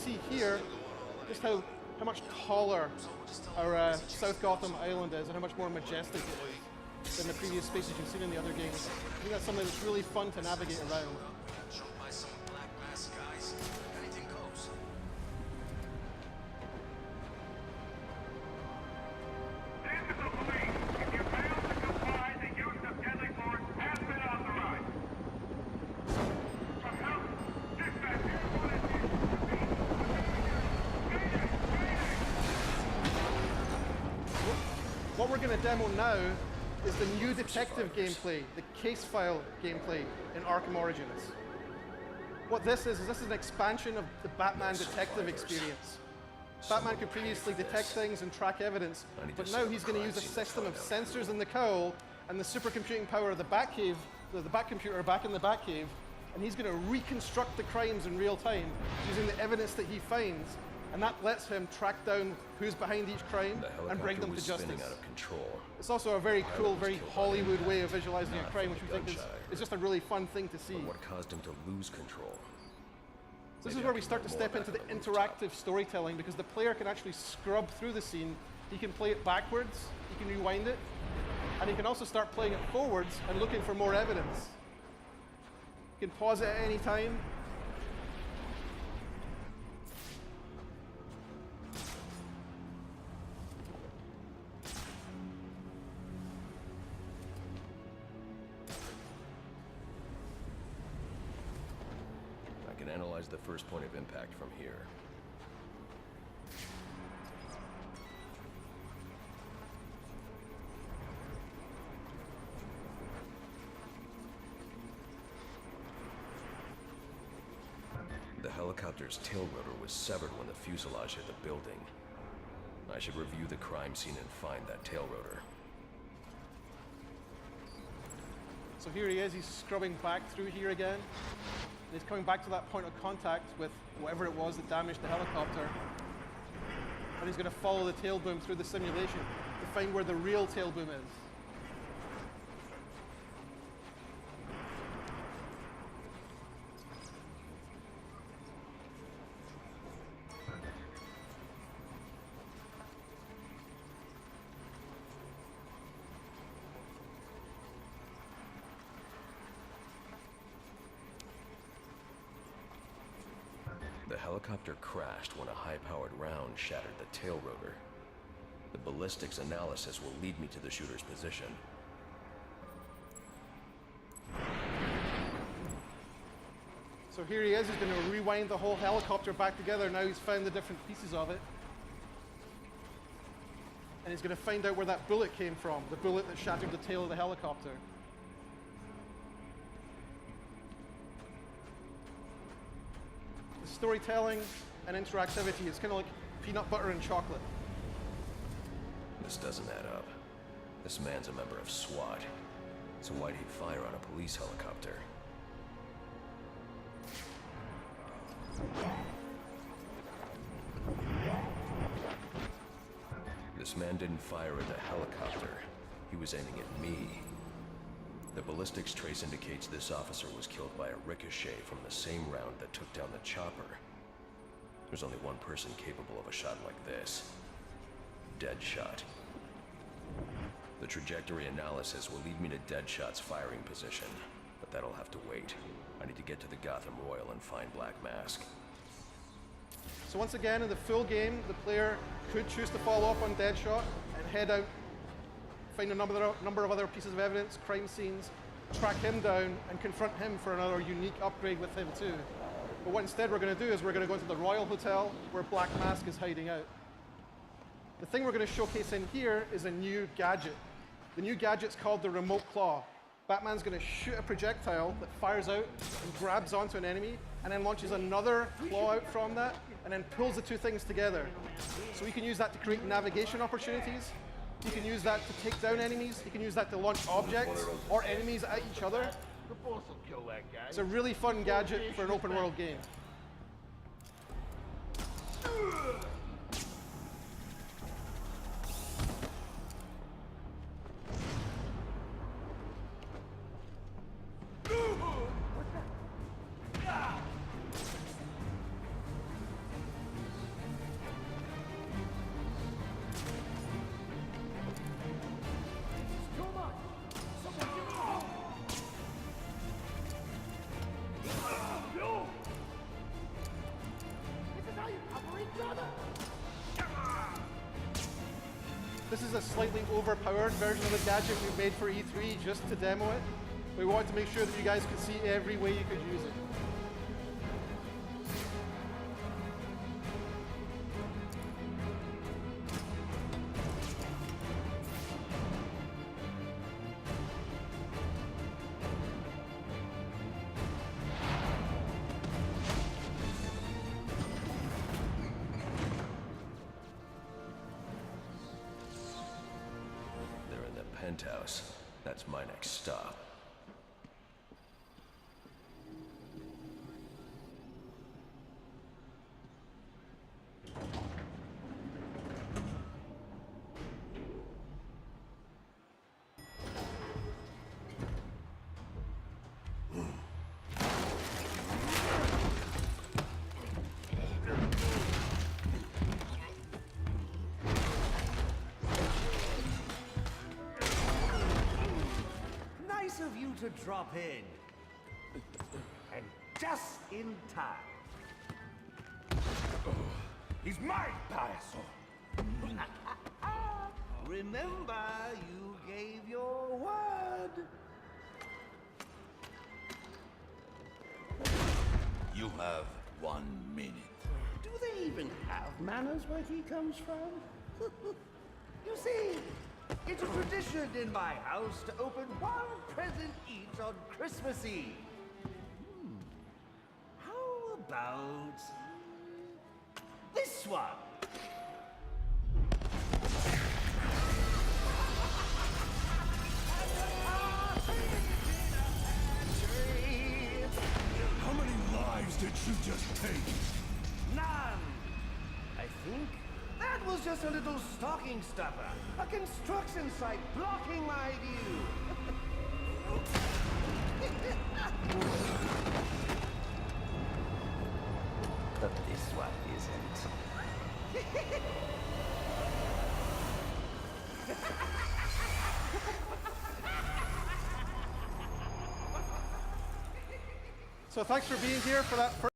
see here just how much taller our South Gotham Island is and how much more majestic it is than the previous spaces you've seen in the other games. I think that's something that's really fun to navigate around. What we're going to demo now is the new detective gameplay, the case file gameplay in Arkham Origins. What this is an expansion of the Batman detective experience. Batman could previously detect things and track evidence, but now he's going to use a system of sensors in the cowl and the supercomputing power of the Batcave, the Batcomputer back in the Batcave, and he's going to reconstruct the crimes in real time using the evidence that he finds. And that lets him track down who's behind each crime and bring them to justice. Out of control. It's also a very cool, very Hollywood way of visualizing a crime, which we think is just a really fun thing to see. But what caused him to lose control? So this is where we start to step into the interactive storytelling, because the player can actually scrub through the scene. He can play it backwards, he can rewind it, and he can also start playing it forwards and looking for more evidence. You can pause it at any time. I can analyze the first point of impact from here. The helicopter's tail rotor was severed when the fuselage hit the building. I should review the crime scene and find that tail rotor. So here he is, he's scrubbing back through here again. And he's coming back to that point of contact with whatever it was that damaged the helicopter. And he's going to follow the tail boom through the simulation to find where the real tail boom is. The helicopter crashed when a high-powered round shattered the tail rotor. The ballistics analysis will lead me to the shooter's position. So here he is, he's going to rewind the whole helicopter back together. Now he's found the different pieces of it. And he's going to find out where that bullet came from, the bullet that shattered the tail of the helicopter. Storytelling and interactivity, it's kind of like peanut butter and chocolate. This doesn't add up. This man's a member of SWAT. So why'd he fire on a police helicopter? This man didn't fire at the helicopter. He was aiming at me. The ballistics trace indicates this officer was killed by a ricochet from the same round that took down the chopper. There's only one person capable of a shot like this. Deadshot. The trajectory analysis will lead me to Deadshot's firing position, but that'll have to wait. I need to get to the Gotham Royal and find Black Mask. So once again, in the full game, the player could choose to follow up on Deadshot and head out, find a number of other pieces of evidence, crime scenes, track him down, and confront him for another unique upgrade with him too. But what instead we're going to do is we're going to go into the Royal Hotel where Black Mask is hiding out. The thing we're going to showcase in here is a new gadget. The new gadget's called the Remote Claw. Batman's going to shoot a projectile that fires out and grabs onto an enemy, and then launches another claw out from that, and then pulls the two things together. So we can use that to create navigation opportunities. You can use that to take down enemies. You can use that to launch objects or enemies at each other. The boss will kill that guy. It's a really fun gadget for an open world game. This is a slightly overpowered version of the gadget we've made for E3 just to demo it. We wanted to make sure that you guys could see every way you could use it. They're in the penthouse. That's my next stop. Nice of you to drop in. And just in time. He's mine, payaso. Remember, you gave your word. You have 1 minute. Do they even have manners where he comes from? You see, it's a tradition in my house to open one present each on Christmas Eve. How about this one? How many lives did you just take? None. I think that was just a little stocking stuffer. A construction site blocking my view. But this one isn't. So thanks for being here for that first